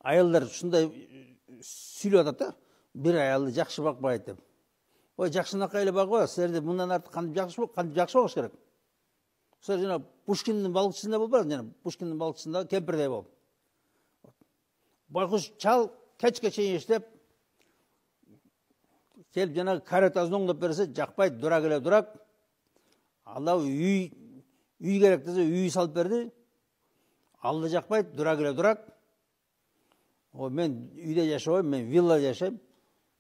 Аялдар ушундай сүйлөп атат да. Бир аялды жакшы бакпайт деп. Ой, жакшынакай эле багып, силерде мындан артык кантип жакшы багыш керек. Силер жана Пушкиндин балыкчысында болбойбу, жана Пушкиндин балыкчысында кемпирдей болуп. Байкуш чал кечке чейин иштеп, келип жанагы каретасын оңдоп берсе, жакпайт, дурак эле дурак. Алла үй керек десе, үй салып берди. Алла жакпайт, дурак эле дурак. Ой, мен үйдө жашабайм, мен виллада жашайм.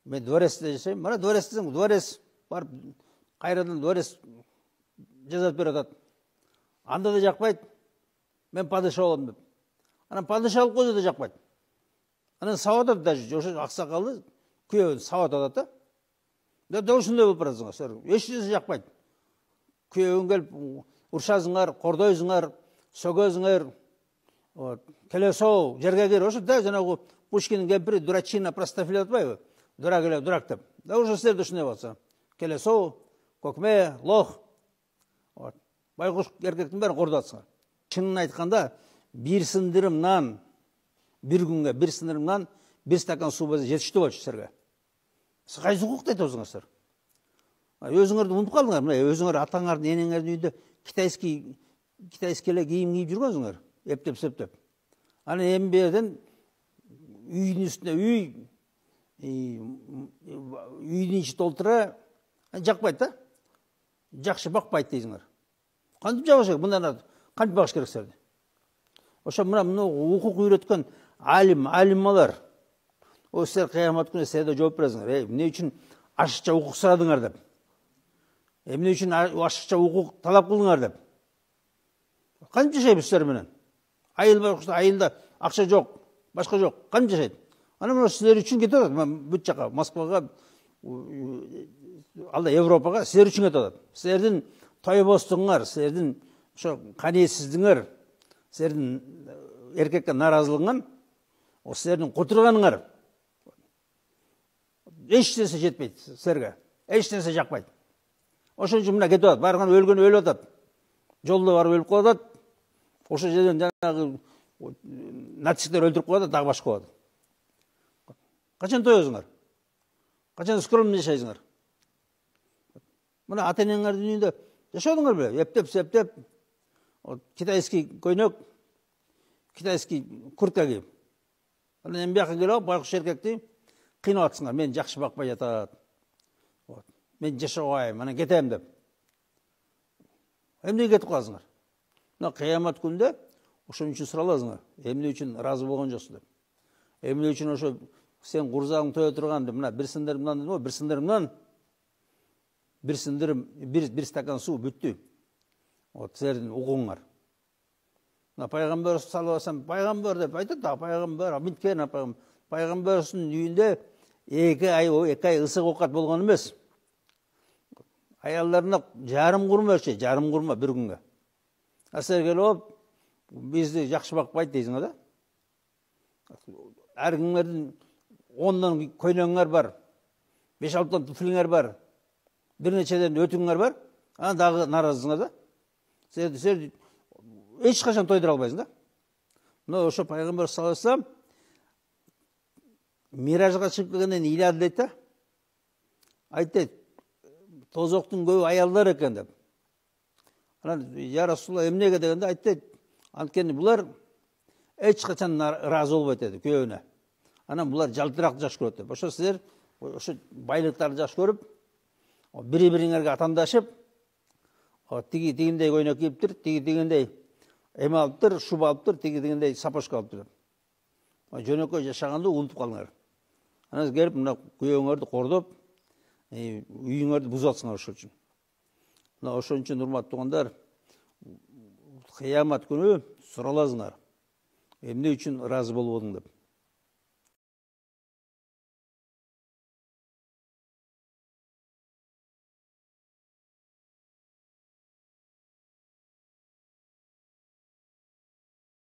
Мен дворецте жашайм. Мына дворец десең, дворец барып кайрадан дворец жазат берип атат. Анда да жакпайт. Мен падыша болом деп. Анан падышалык өзү да жакпайт. Анан сабат атат даже, ошо аксакалды күйөөбүн сабат атат да. Да ушундай болуп барасыңар. Эч нерсе жакпайт. Күйөөбүн келип урушасыңар, кордойсуңар, сөгөсүңөр. Келесоо жерге кир. Ошо да жанагы Пушкиндин кемпири дурачина простофиль атпайбы? Дурак эле дурак деп. Да ошо силерде ушундай болсо. Келесоо, көкме, лох. Байкуш эркектин бәрин кордоп атсыңар. Чынын айтканда, бир сындырым нан, бир күнгө бир сындырым нан, бир стакан суу берсе жетиштүү болчу силерге. Сиз кайсы укукта айтасыңар силер? Өзүңөрдү унутуп калдыңар. Мына өзүңөр атаңардын, энеңердин үйүндө китайский эле кийим кийип жүргөнсүңөр, эптеп-септеп. Анан эми берден үйдүн үстүнө үйдүн ичи толтура жакпайт да. Жакшы бакпайт дейсиңер. Кантип жагыш керек? Мындан кантип багыш керек силерди? Ошо мына укук үйрөткөн алималар. О силер кыямат күнү силер жооп бересиңер. Эмне үчүн ашыкча укук сурадыңар деп. Эмне үчүн ашыкча укук талап кылдыңар деп. Кантип жашайбыз силер менен? Айыл бар, айылда акча жок, башка жок. Кантип жашайт? Анан мына силер үчүн кетип атат. Бүт жака, Москвага, алда Европага силер үчүн кетип атат. Силердин тойбостуңар, силердин ошо каниетсиздиңер, силердин эркекке наразылыгыңар, о силердин кутурганыңар. Эч нерсе жетпейт силерге. Эч нерсе жакпайт. Ошон үчүн мына кетип атат. Барган өлгөн өлүп атат. Жолдо барып өлүп калып атат. Ошо жерден жанагы нацисттер өлтүрүп коет, дагы башка болот. Качан тоесуңар? Качан скромно жашайсыңар? Мына ата-энеңердин үйүндө жашадыңар беле? Эптеп-септеп, китайский көйнөк, китайский куртка кийип. Анан эми бияка келип, байкуш эркекти кыйнап атсыңар. Мен жакшы бакпай жатат. Мен жашабайм, анан кетем деп. Эмнеге кетип каласыңар? Мына кыямат күндө ошон үчүн сураласыңар. Эмне үчүн ыраазы болгон жоксуң деп. Эмне үчүн ошо сен курзагың тое турган деп, мына бир сындырымдан дедим, бир сындырымдан бир стакан суу бүттү. Вот силердин укугуңар. Мына пайгамбар саллаллаху алейхи вассалам пайгамбар деп айтат да, пайгамбар, мынткен пайгамбардын үйүндө 2 ай ысык оокат болгон эмес. Аялдарына жарым курма берчү, жарым курма бир күнгө. Силер келип, бизди жакшы бакпайт дейсиңер да. Ар кимдердин 10 көйнөгүңөр бар, 5-6 туфлиңер бар, бир нечеден өтүңөр бар, анан дагы наразысыңар да. Силер эч качан тойдура албайсың да. Мына ошо пайгамбар саллаллаху алейхи вассалам миражга чыгып келгенден ыйлады дейт да. Айтты, тозоктун көбү аялдар экен деп. Анан я Расулалла эмнеге дегенде айтты, анткени булар эч качан ыраазы болбойт деди күйөөбүнө. Анан булар жалтырак жаш көрөт деп. Ошо силер ошо байлыктарды жаш көрүп, бири-бириңерге атандашып, тигиндей көйнөк кийиптир, тигиндей эме алыптыр, шуба алыптыр, тигиндей сапожка алыптыр. Жөнөкөй жашаганды унутуп калыңар. Анан келип мына күйөөңөрдү кордоп, үйүңөрдү бузуп атсыңар ошол үчүн. Мына ошон үчүн урматтуу туугандар, кыямат күнү сураласыңар. Эмне үчүн ыраазы болбодуң деп.